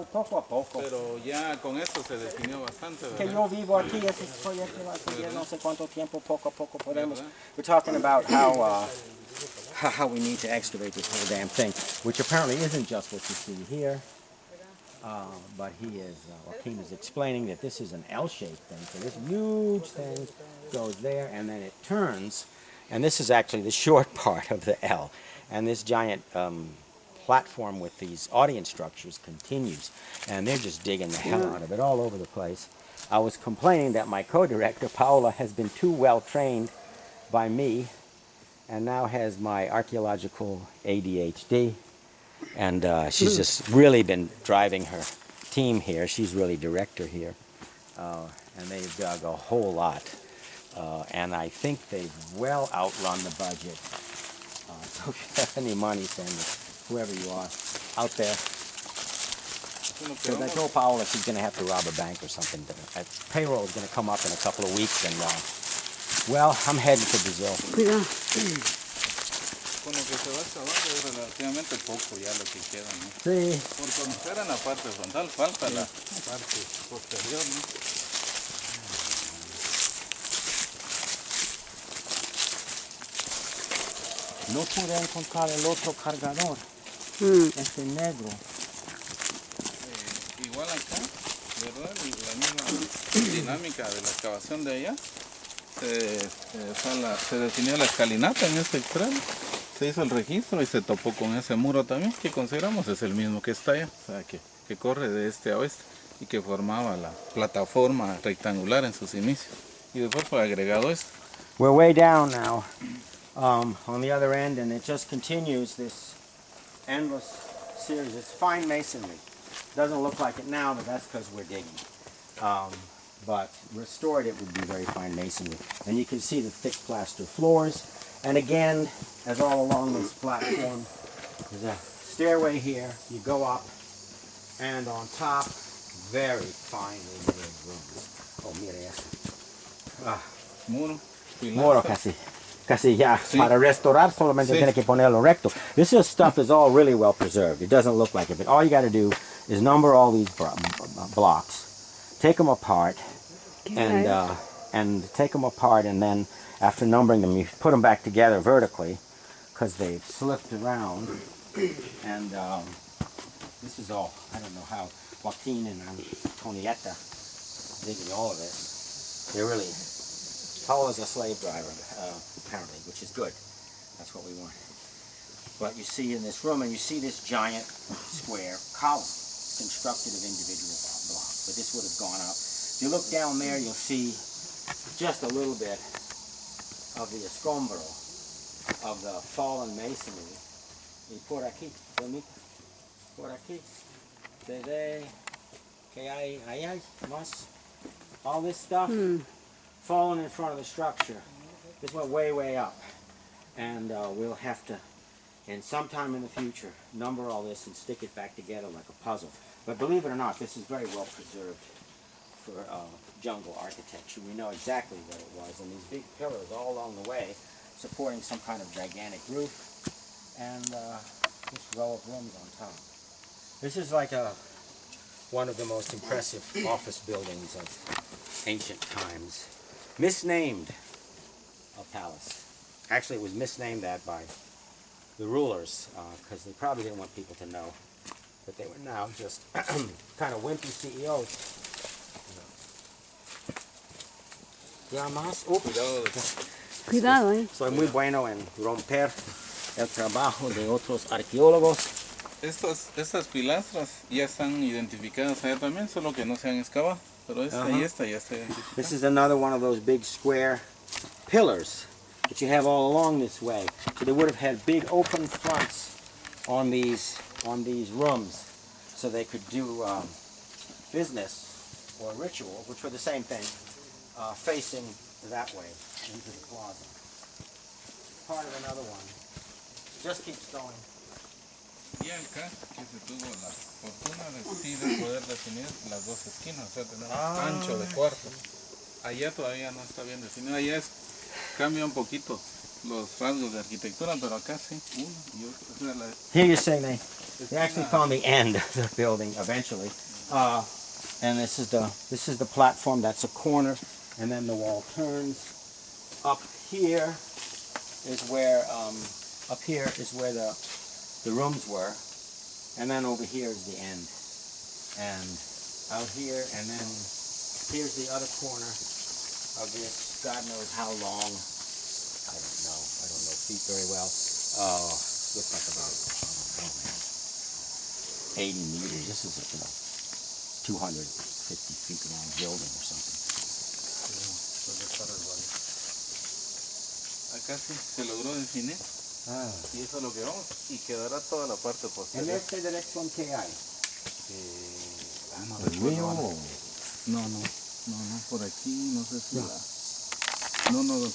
poco a poco. Pero ya con esto se definió bastante, Que ¿verdad? yo vivo aquí, ese proyecto va a seguir no sé cuánto tiempo, poco a poco podemos. We're talking about how we need to excavate this whole damn thing, which apparently isn't just what you see here. But Joaquin is explaining that this is an L-shaped thing. So this huge thing goes there, and then it turns, and this is actually the short part of the L. And this giant platform with these audience structures continues, and they're just digging the hell out of it all over the place. I was complaining that my co-director, Paola, has been too well trained by me, and now has my archaeological ADHD. And she's just really been driving her team here. She's really director here. And they've dug a whole lot. And I think they've well outrun the budget. So if you have any money, send it, whoever you are, out there. Because I told Paola she's going to have to rob a bank or something. Payroll is going to come up in a couple of weeks. And, well, I'm heading to Brazil. Cuidado. Con lo que se va excavando es relativamente poco ya lo que queda, ¿no? Sí. Por conocer en la parte frontal, falta la parte posterior, ¿no? No pude encontrar el otro cargador, este negro. Igual acá, ¿verdad? Y la misma dinámica de la excavación de allá. Se definió la escalinata en este extremo. Se hizo el registro y se topó con ese muro también, que consideramos es el mismo que está allá, o sea, que corre de este a oeste y que formaba la plataforma rectangular en sus inicios. Y después fue agregado esto. We're way down now on the other end, and it just continues this endless series. It's fine masonry. Doesn't look like it now, but that's because we're digging. But restored, it would be very fine masonry. And you can see the thick plaster floors. And again, as all along this platform, there's a stairway here. You go up, and on top, very finely made rooms. Oh, mira eso. Muro. Muro casi ya. Sí. Para restaurar solamente tiene que ponerlo recto. This stuff is all really well preserved. It doesn't look like it, but all you got to do is number all these blocks, take them apart, and take them apart, and then after numbering them, you put them back together vertically because they've slipped around. And this is all, I don't know how Joaquin and Antonietta digging all of this. They're really, Paola's a slave driver, apparently, which is good. That's what we want. But you see in this room, and you see this giant square column constructed of individual blocks. But this would have gone up. If you look down there, you'll see just a little bit of the escombro of the fallen masonry. Y por aquí, por aquí, se ve que hay más. All this stuff fallen in front of the structure. This went way, way up. And we'll have to, and sometime in the future, number all this and stick it back together like a puzzle. But believe it or not, this is very well preserved for jungle architecture. We know exactly what it was, and these big pillars all along the way supporting some kind of gigantic roof, and this row of rooms on top. This is like one of the most impressive office buildings of ancient times. Misnamed a palace. Actually, it was misnamed that by the rulers because they probably didn't want people to know that they were now just kind of wimpy CEOs. Ya más. Cuidado, Soy muy bueno en romper el trabajo de otros arqueólogos. Estas pilastras ya están identificadas allá también, solo que no se han excavado. Pero esta y esta ya está identificada. This is another one of those big square pillars that you have all along this way. So they would have had big open fronts on these rooms, so they could do business or ritual, which were the same thing, facing that way into the plaza. Part of another one. Just keeps going. Y acá que se tuvo la fortuna de poder definir las dos esquinas, o sea, tenemos ancho de cuarto. Allá todavía no está bien definido, allá cambia un poquito los rasgos de arquitectura, pero acá sí, uno y otro. Here you say, Nate. They actually found the end of the building eventually. And this is the platform. That's a corner, and then the wall turns. Up here is where the rooms were, and then over here is the end. And out here, and then here's the other corner of this. God knows how long. I don't know feet very well. Looks like about, I don't know, man, 80 meters. This is a 250 feet long building or something. Acá sí se logró definir y eso es lo que vamos y quedará toda la parte En posterior. este dirección, ¿qué hay? No recuerdo ahora. No, por aquí no sé si la... No, doctor.